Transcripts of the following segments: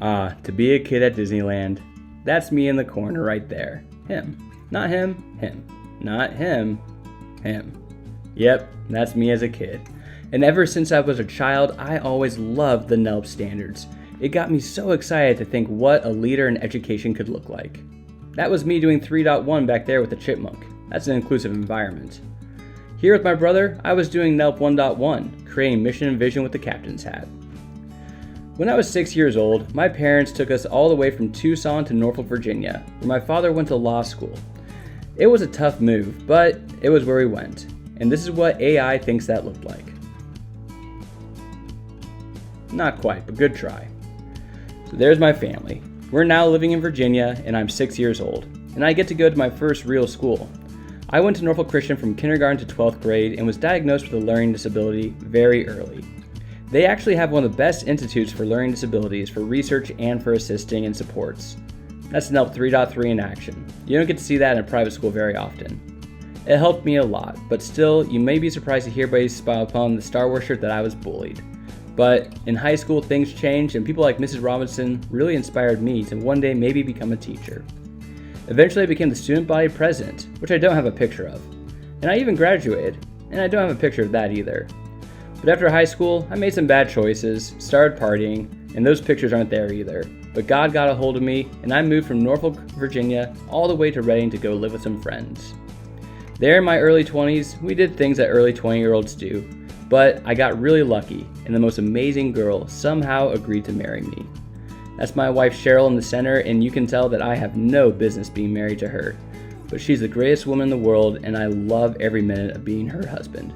To be a kid at Disneyland, that's me in the corner right there. Him. Not him, him. Not him, him. Yep, that's me as a kid. And ever since I was a child, I always loved the NELP standards. It got me so excited to think what a leader in education could look like. That was me doing 3.1 back there with the chipmunk. That's an inclusive environment. Here with my brother, I was doing NELP 1.1, creating mission and vision with the captain's hat. When I was 6 years old, my parents took us all the way from Tucson to Norfolk, Virginia, where my father went to law school. It was a tough move, but it was where we went. And this is what AI thinks that looked like. Not quite, but good try. So there's my family. We're now living in Virginia, and I'm 6 years old, and I get to go to my first real school. I went to Norfolk Christian from kindergarten to 12th grade and was diagnosed with a learning disability very early. They actually have one of the best institutes for learning disabilities for research and for assisting and supports. That's NELP 3.3 in action. You don't get to see that in a private school very often. It helped me a lot, but still, you may be surprised to hear by upon the Star Wars shirt that I was bullied. But in high school, things changed, and people like Mrs. Robinson really inspired me to one day maybe become a teacher. Eventually, I became the student body president, which I don't have a picture of. And I even graduated, and I don't have a picture of that either. But after high school, I made some bad choices, started partying, and those pictures aren't there either. But God got a hold of me, and I moved from Norfolk, Virginia, all the way to Reading to go live with some friends. There in my early 20s, we did things that early 20-year-olds do, but I got really lucky, and the most amazing girl somehow agreed to marry me. That's my wife Cheryl in the center, and you can tell that I have no business being married to her. But she's the greatest woman in the world, and I love every minute of being her husband.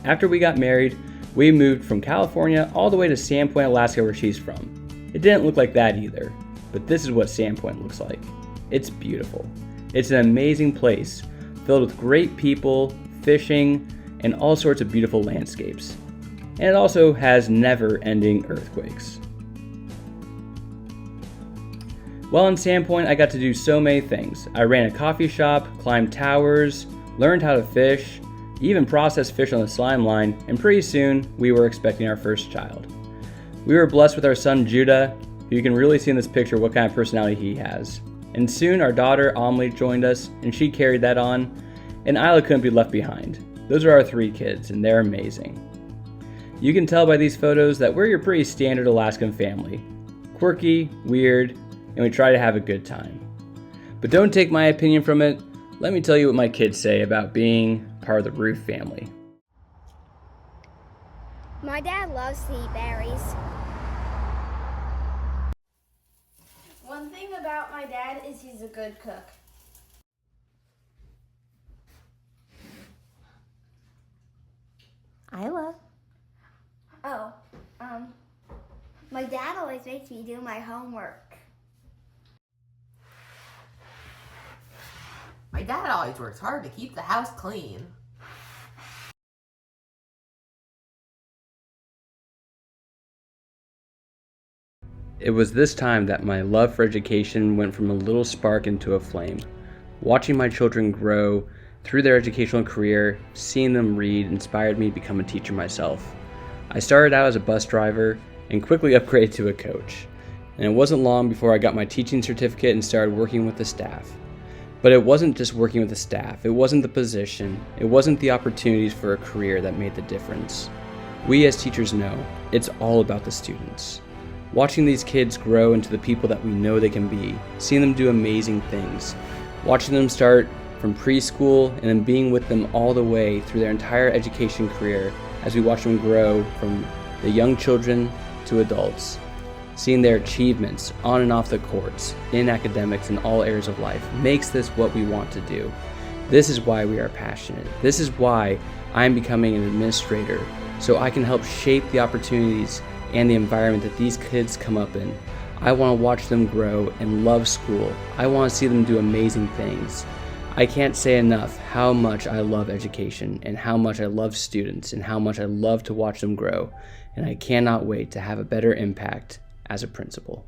After we got married, we moved from California all the way to Sandpoint, Alaska, where she's from. It didn't look like that either, but this is what Sandpoint looks like. It's beautiful. It's an amazing place, filled with great people, fishing, and all sorts of beautiful landscapes. And it also has never-ending earthquakes. While in Sandpoint, I got to do so many things. I ran a coffee shop, climbed towers, learned how to fish, even processed fish on the slime line, and pretty soon, we were expecting our first child. We were blessed with our son Judah, who you can really see in this picture what kind of personality he has. And soon our daughter Amelie joined us, and she carried that on, and Isla couldn't be left behind. Those are our 3 kids, and they're amazing. You can tell by these photos that we're your pretty standard Alaskan family. Quirky, weird, and we try to have a good time. But don't take my opinion from it. Let me tell you what my kids say about being part of the Roof family. My dad loves to eat berries. One thing about my dad is he's a good cook. Isla. My dad always makes me do my homework. My dad always works hard to keep the house clean. It was this time that my love for education went from a little spark into a flame. Watching my children grow through their educational career, seeing them read inspired me to become a teacher myself. I started out as a bus driver and quickly upgraded to a coach. And it wasn't long before I got my teaching certificate and started working with the staff. But it wasn't just working with the staff, it wasn't the position, it wasn't the opportunities for a career that made the difference. We as teachers know, it's all about the students. Watching these kids grow into the people that we know they can be, seeing them do amazing things, watching them start from preschool and then being with them all the way through their entire education career as we watch them grow from the young children to adults, seeing their achievements on and off the courts, in academics, in all areas of life, makes this what we want to do. This is why we are passionate. This is why I'm becoming an administrator, so I can help shape the opportunities and the environment that these kids come up in. I want to watch them grow and love school. I want to see them do amazing things. I can't say enough how much I love education and how much I love students and how much I love to watch them grow. And I cannot wait to have a better impact as a principal.